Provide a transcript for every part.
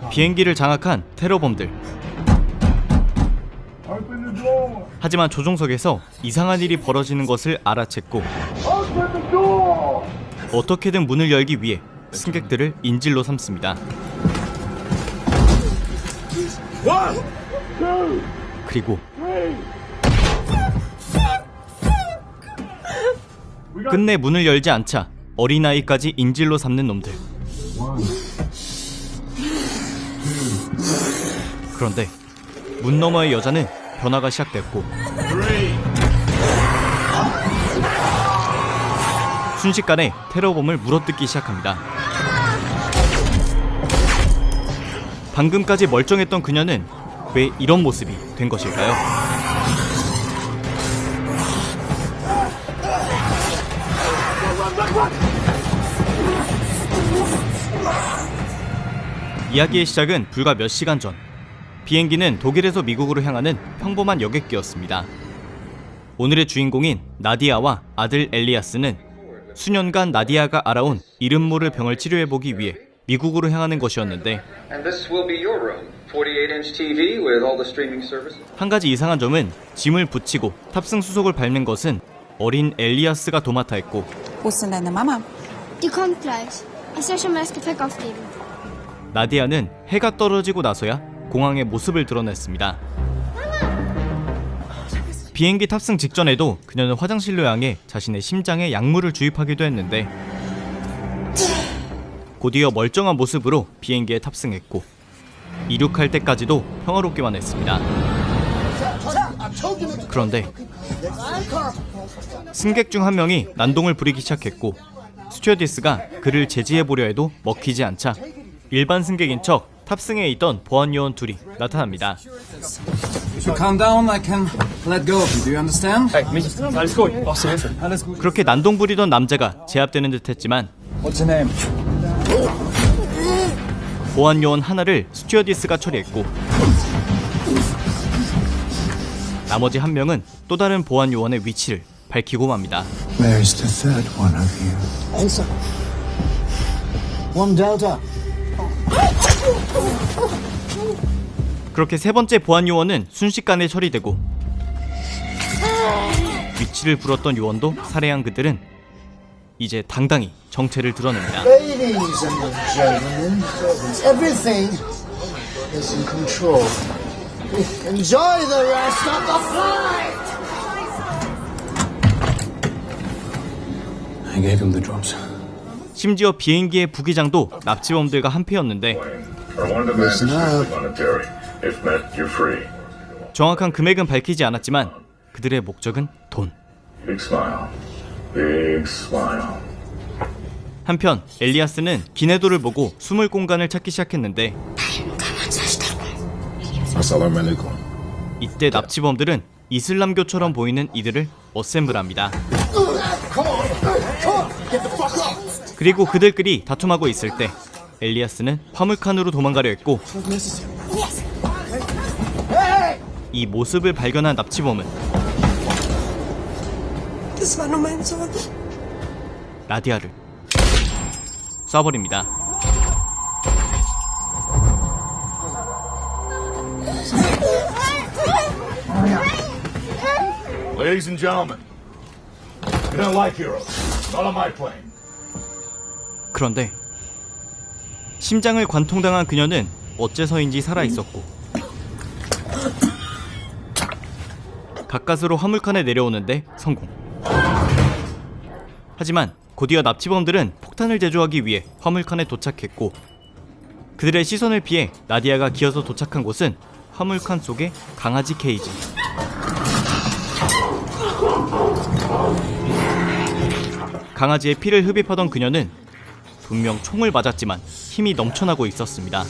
비행기를 장악한 테러범들. 하지만 조종석에서 이상한 일이 벌어지는 것을 알아챘고 어떻게든 문을 열기 위해 승객들을 인질로 삼습니다. 그리고 끝내 문을 열지 않자 어린아이까지 인질로 삼는 놈들. 그런데 문 너머의 여자는 변화가 시작됐고 순식간에 테러범을 물어뜯기 시작합니다. 방금까지 멀쩡했던 그녀는 왜 이런 모습이 된 것일까요? 이야기의 시작은 불과 몇 시간 전. 비행기는 독일에서 미국으로 향하는 평범한 여객기였습니다. 오늘의 주인공인 나디아와 아들 엘리아스는 수년간 나디아가 알아온 이름 모를 병을 치료해보기 위해 미국으로 향하는 것이었는데 한 가지 이상한 점은 짐을 붙이고 탑승 수속을 밟는 것은 어린 엘리아스가 도맡아 했고 나디아는 해가 떨어지고 나서야 공항의 모습을 드러냈습니다. 비행기 탑승 직전에도 그녀는 화장실로 향해 자신의 심장에 약물을 주입하기도 했는데 곧이어 멀쩡한 모습으로 비행기에 탑승했고 이륙할 때까지도 평화롭기만 했습니다. 그런데 승객 중 한 명이 난동을 부리기 시작했고 스튜어디스가 그를 제지해보려 해도 먹히지 않자 일반 승객인 척 탑승에 있던 보안 요원 둘이 나타납니다. 그렇게 난동 부리던 남자가 제압되는 듯했지만 보안 요원 하나를 스튜어디스가 처리했고 나머지 한 명은 또 다른 보안 요원의 위치를 밝히고 맙니다. Where's the third one of you? Answer. One Delta. 그렇게 세 번째 보안 요원은 순식간에 처리되고 위치를 불었던 요원도 살해한 그들은 이제 당당히 정체를 드러냅니다. Ladies and gentlemen, everything is in control. Enjoy the rest of the flight! I gave him the drops. 심지어 비행기의 부기장도 납치범들과 한패였는데 정확한 금액은 밝히지 않았지만 그들의 목적은 돈. 한편 엘리아스는 기내도를 보고 숨을 공간을 찾기 시작했는데 이때 납치범들은 이슬람교처럼 보이는 이들을 어셈블합니다. 그리고 그들끼리 다툼하고 있을 때 엘리아스는 화물칸으로 도망가려 했고 이 모습을 발견한 납치범은 나디아를 쏴버립니다. Ladies and gentlemen, you don't like heroes. Not on my plane. 그런데 심장을 관통당한 그녀는 어째서인지 살아있었고 가까스로 화물칸에 내려오는데 성공. 하지만 곧이어 납치범들은 폭탄을 제조하기 위해 화물칸에 도착했고 그들의 시선을 피해 나디아가 기어서 도착한 곳은 화물칸 속의 강아지 케이지. 강아지의 피를 흡입하던 그녀는 분명 총을 맞았지만 힘이 넘쳐나고 있었습니다.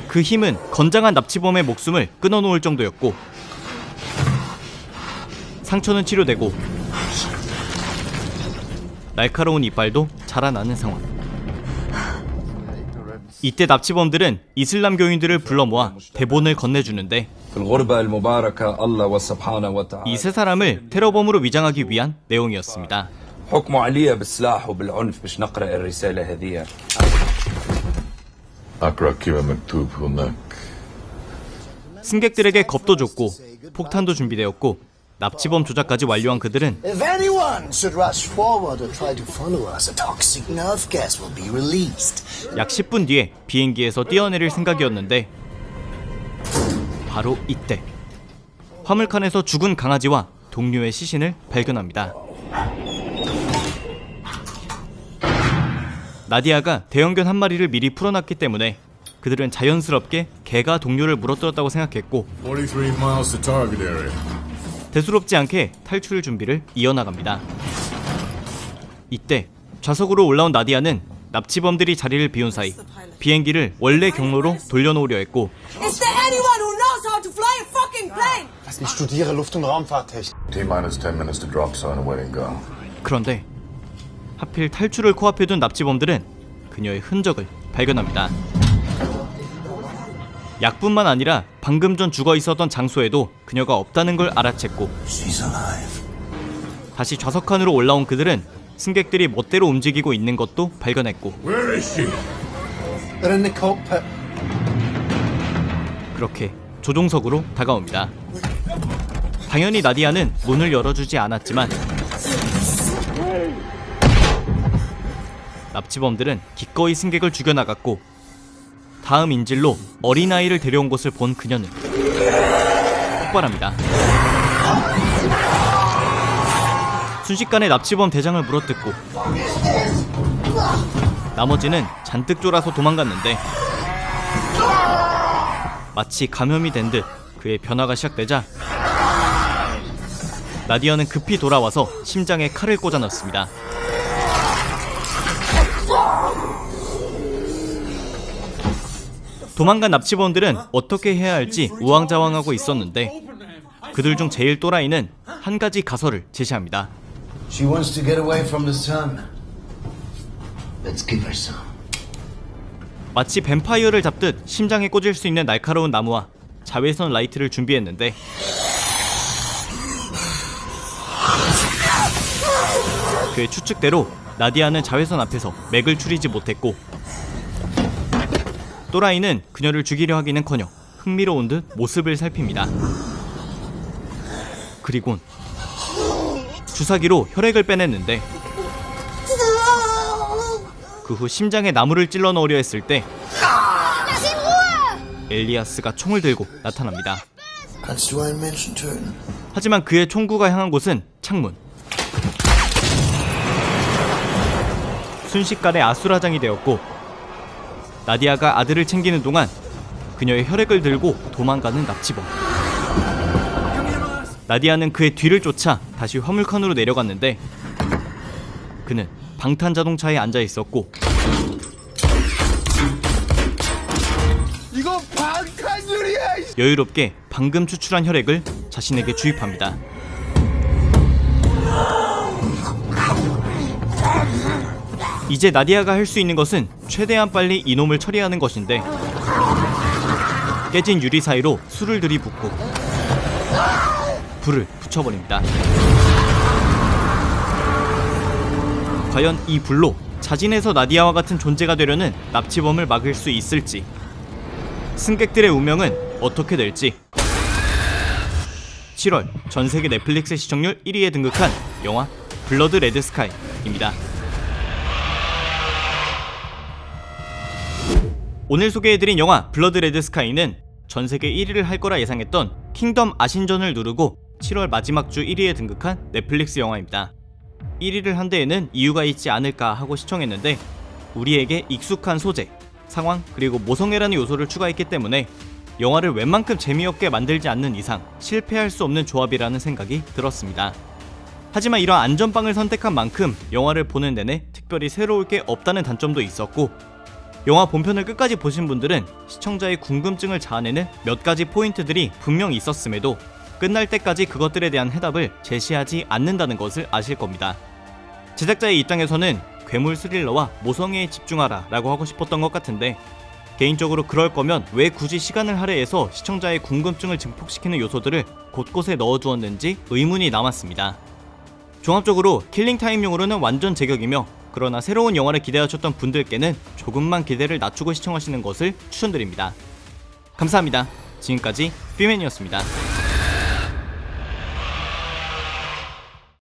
그 힘은 건장한 납치범의 목숨을 끊어놓을 정도였고 상처는 치료되고 날카로운 이빨도 자라나는 상황. 이때 납치범들은 이슬람교인들을 불러 모아 대본을 건네주는데 이 세 사람을 테러범으로 위장하기 위한 내용이었습니다. حكموا عليها بالسلاح وبالعنف باش نقرأ الرسالة هذه. أقرأ كما مكتوب هناك. 승객들에게 겁도 줬고 폭탄도 준비되었고 납치범 조작까지 완료한 그들은 If anyone should rush forward or try to follow us, a toxic nerve gas will be released. 약 10분 뒤에 비행기에서 뛰어내릴 생각이었는데 바로 이때 화물칸에서 죽은 강아지와 동료의 시신을 발견합니다. 나디아가 대형견 한 마리를 미리 풀어놨기 때문에 그들은 자연스럽게 개가 동료를 물어뜯었다고 생각했고 43 miles to target area. 대수롭지 않게 탈출 준비를 이어나갑니다. 이때 좌석으로 올라온 나디아는 납치범들이 자리를 비운 사이 비행기를 원래 경로로 돌려놓으려 했고 Is there anyone who knows how to fly a fucking plane? Ich studiere Luft- und Raumfahrttechnik. T-minus 10 minutes to drop zone awaiting go. 그런데 하필 탈출을 코앞에 둔 납치범들은 그녀의 흔적을 발견합니다. 약뿐만 아니라 방금 전 죽어 있었던 장소에도 그녀가 없다는 걸 알아챘고 She's alive. 다시 좌석칸으로 올라온 그들은 승객들이 멋대로 움직이고 있는 것도 발견했고 Where is she? They're in the cockpit. 그렇게 조종석으로 다가옵니다. 당연히 나디아는 문을 열어주지 않았지만 납치범들은 기꺼이 승객을 죽여나갔고 다음 인질로 어린아이를 데려온 것을 본 그녀는 폭발합니다. 순식간에 납치범 대장을 물어뜯고 나머지는 잔뜩 쫄아서 도망갔는데 마치 감염이 된 듯 그의 변화가 시작되자 나디아는 급히 돌아와서 심장에 칼을 꽂아 넣습니다. 도망간 납치범들은 어떻게 해야 할지 우왕좌왕하고 있었는데 그들 중 제일 또라이는 한 가지 가설을 제시합니다. She wants to get away from the sun. Let's give her some. 마치 뱀파이어를 잡듯 심장에 꽂을 수 있는 날카로운 나무와 자외선 라이트를 준비했는데 그의 추측대로 나디아는 자외선 앞에서 맥을 추리지 못했고 또라이는 그녀를 죽이려 하기는커녕 흥미로운 듯 모습을 살핍니다. 그리곤 주사기로 혈액을 빼냈는데 그 후 심장에 나무를 찔러 넣으려 했을 때 엘리아스가 총을 들고 나타납니다. Kannst du einen Menschen töten? 하지만 그의 총구가 향한 곳은 창문. 순식간에 아수라장이 되었고 나디아가 아들을 챙기는 동안 그녀의 혈액을 들고 도망가는 납치범. 나디아는 그의 뒤를 쫓아 다시 화물칸으로 내려갔는데 그는 방탄자동차에 앉아 있었고 이거 방탄유리야! 여유롭게 방금 추출한 혈액을 자신에게 주입합니다. 이제 나디아가 할 수 있는 것은 최대한 빨리 이놈을 처리하는 것인데 깨진 유리 사이로 술을 들이붓고 불을 붙여버립니다. 과연 이 불로 자진해서 나디아와 같은 존재가 되려는 납치범을 막을 수 있을지, 승객들의 운명은 어떻게 될지. 7월 전세계 넷플릭스 시청률 1위에 등극한 영화 블러드 레드 스카이입니다. 오늘 소개해드린 영화 블러드 레드 스카이는 전세계 1위를 할 거라 예상했던 킹덤 아신전을 누르고 7월 마지막 주 1위에 등극한 넷플릭스 영화입니다. 1위를 한 데에는 이유가 있지 않을까 하고 시청했는데 우리에게 익숙한 소재, 상황, 그리고 모성애라는 요소를 추가했기 때문에 영화를 웬만큼 재미없게 만들지 않는 이상 실패할 수 없는 조합이라는 생각이 들었습니다. 하지만 이런 안전빵을 선택한 만큼 영화를 보는 내내 특별히 새로울 게 없다는 단점도 있었고, 영화 본편을 끝까지 보신 분들은 시청자의 궁금증을 자아내는 몇 가지 포인트들이 분명 있었음에도 끝날 때까지 그것들에 대한 해답을 제시하지 않는다는 것을 아실 겁니다. 제작자의 입장에서는 괴물 스릴러와 모성애에 집중하라 라고 하고 싶었던 것 같은데, 개인적으로 그럴 거면 왜 굳이 시간을 할애해서 시청자의 궁금증을 증폭시키는 요소들을 곳곳에 넣어두었는지 의문이 남았습니다. 종합적으로 킬링타임용으로는 완전 제격이며 그러나 새로운 영화를 기대하셨던 분들께는 조금만 기대를 낮추고 시청하시는 것을 추천드립니다. 감사합니다. 지금까지 삐맨이었습니다.